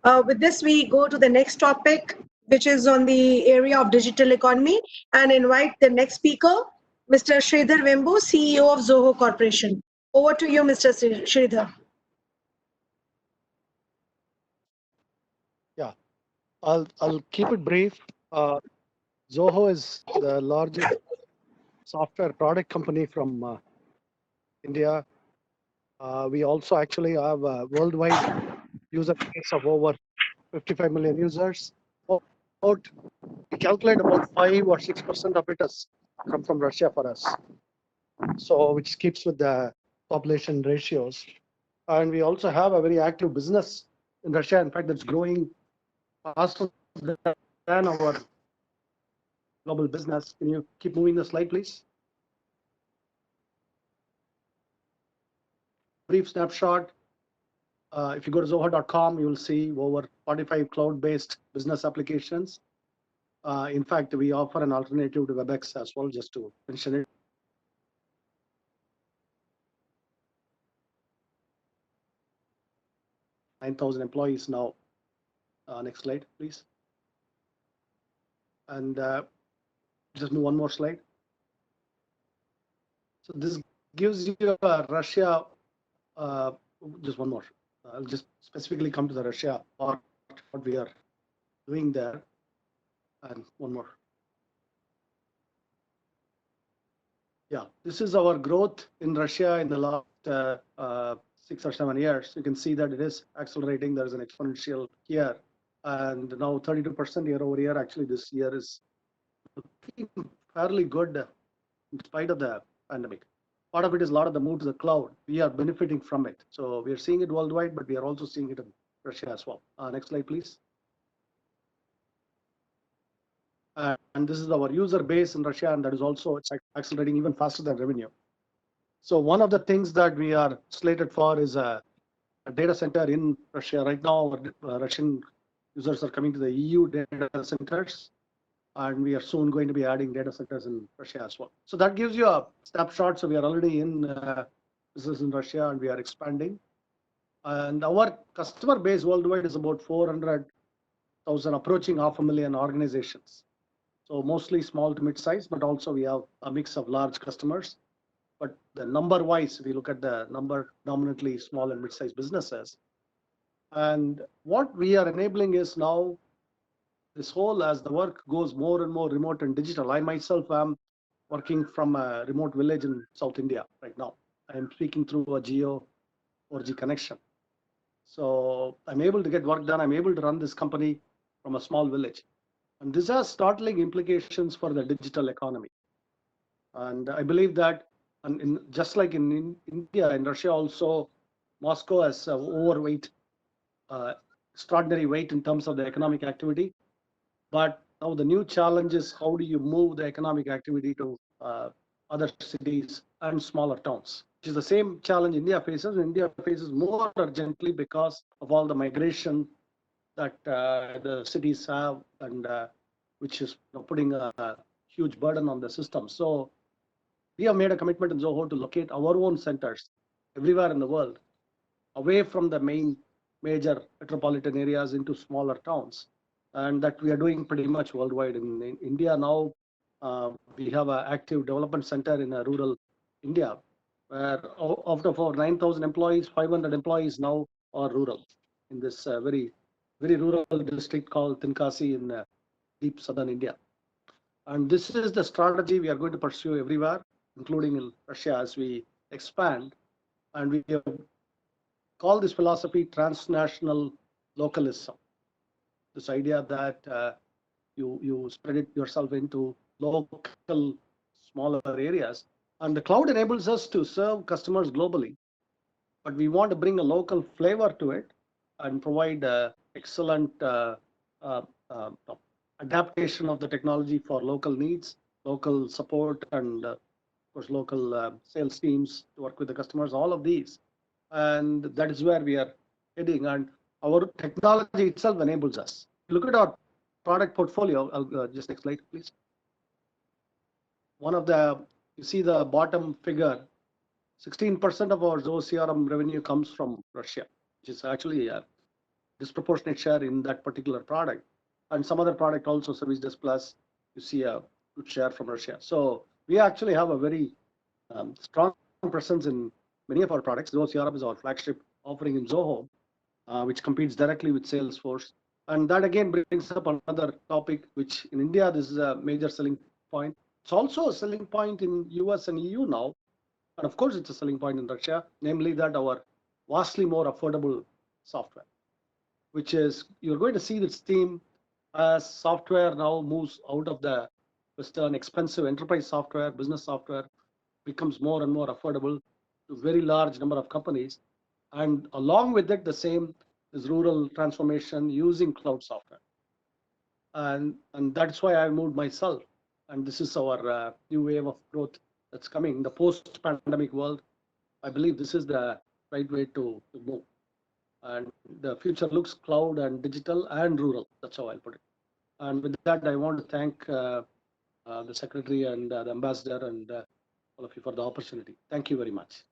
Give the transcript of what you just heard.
With this, we go to the next topic, which is on the area of digital economy, and invite the next speaker, Mr. Sridhar Vembu, CEO of Zoho Corporation. Over to you, Mr. Sridhar. Yeah, I'll keep it brief. Zoho is the largest software product company from India. We also actually have a worldwide user base of over 55 million users. About, we calculate about 5 or 6% of it has come from Russia for us. So which keeps with the population ratios. And we also have a very active business in Russia. In fact, that's growing faster than our global business. Can you keep moving the slide, please? Brief snapshot. If you go to zoho.com, you will see over 45 cloud-based business applications. In fact, we offer an alternative to WebEx as well, just to mention it. $9,000 employees now. Next slide, please. And just move one more slide. So this gives you Russia. Just one more. I'll just specifically come to the Russia part, what we are doing there. And one more. Yeah, this is our growth in Russia in the last 6 or 7 years. You can see that it is accelerating. There is an exponential here. And now 32% year over year. Actually, this year is fairly good in spite of the pandemic. Part of it is a lot of the move to the cloud. We are benefiting from it. So we are seeing it worldwide, but we are also seeing it in Russia as well. Next slide, please. And this is our user base in Russia, and that is also accelerating even faster than revenue. So one of the things that we are slated for is a data center in Russia. Right now, Russian users are coming to the EU data centers, and we are soon going to be adding data centers in Russia as well. So that gives you a snapshot. So we are already in business in Russia, and we are expanding. And our customer base worldwide is about 400,000, approaching 500,000 organizations. So mostly small to mid-size, but also we have a mix of large customers. But the number-wise, we look at the number dominantly small and mid-sized businesses. And what we are enabling is now this whole, as the work goes more and more remote and digital. I myself am working from a remote village in South India right now. I am speaking through a Geo 4G connection. So I'm able to get work done. I'm able to run this company from a small village. And this has startling implications for the digital economy. And I believe that, and just like in India, in Russia also, Moscow has overweight, extraordinary weight in terms of the economic activity. But now the new challenge is how do you move the economic activity to other cities and smaller towns, which is the same challenge India faces. India faces more urgently because of all the migration that the cities have, and which is putting a huge burden on the system. So we have made a commitment in Zoho to locate our own centers everywhere in the world, away from the major metropolitan areas into smaller towns. And that we are doing pretty much worldwide. In India now, we have an active development center in rural India, where out of our 9,000 employees, 500 employees now are rural in this very rural district called Tenkasi in deep southern India. And this is the strategy we are going to pursue everywhere, including in Russia as we expand. And we have called this philosophy transnational localism. This idea that you spread it yourself into local, smaller areas. And the cloud enables us to serve customers globally. But we want to bring a local flavor to it and provide excellent adaptation of the technology for local needs, local support, and of course, local sales teams to work with the customers, all of these. And that is where we are heading. And our technology itself enables us. Look at our product portfolio. I'll just next slide, please. You see the bottom figure, 16% of our Zoho CRM revenue comes from Russia, which is actually disproportionate share in that particular product. And some other product also, Service Desk Plus, you see a good share from Russia. So we actually have a very strong presence in many of our products. Zoho CRM is our flagship offering in Zoho, which competes directly with Salesforce. And that again brings up another topic, which in India, this is a major selling point. It's also a selling point in US and EU now. And of course, it's a selling point in Russia, namely that our vastly more affordable software, which is, you're going to see this theme as software now moves out of the Western expensive enterprise software, business software, becomes more and more affordable to very large number of companies. And along with it, the same is rural transformation using cloud software. And that's why I moved myself. And this is our new wave of growth that's coming in the post-pandemic world. I believe this is the right way to move. And the future looks cloud and digital and rural. That's how I'll put it. And with that, I want to thank the secretary and the ambassador and all of you for the opportunity. Thank you very much.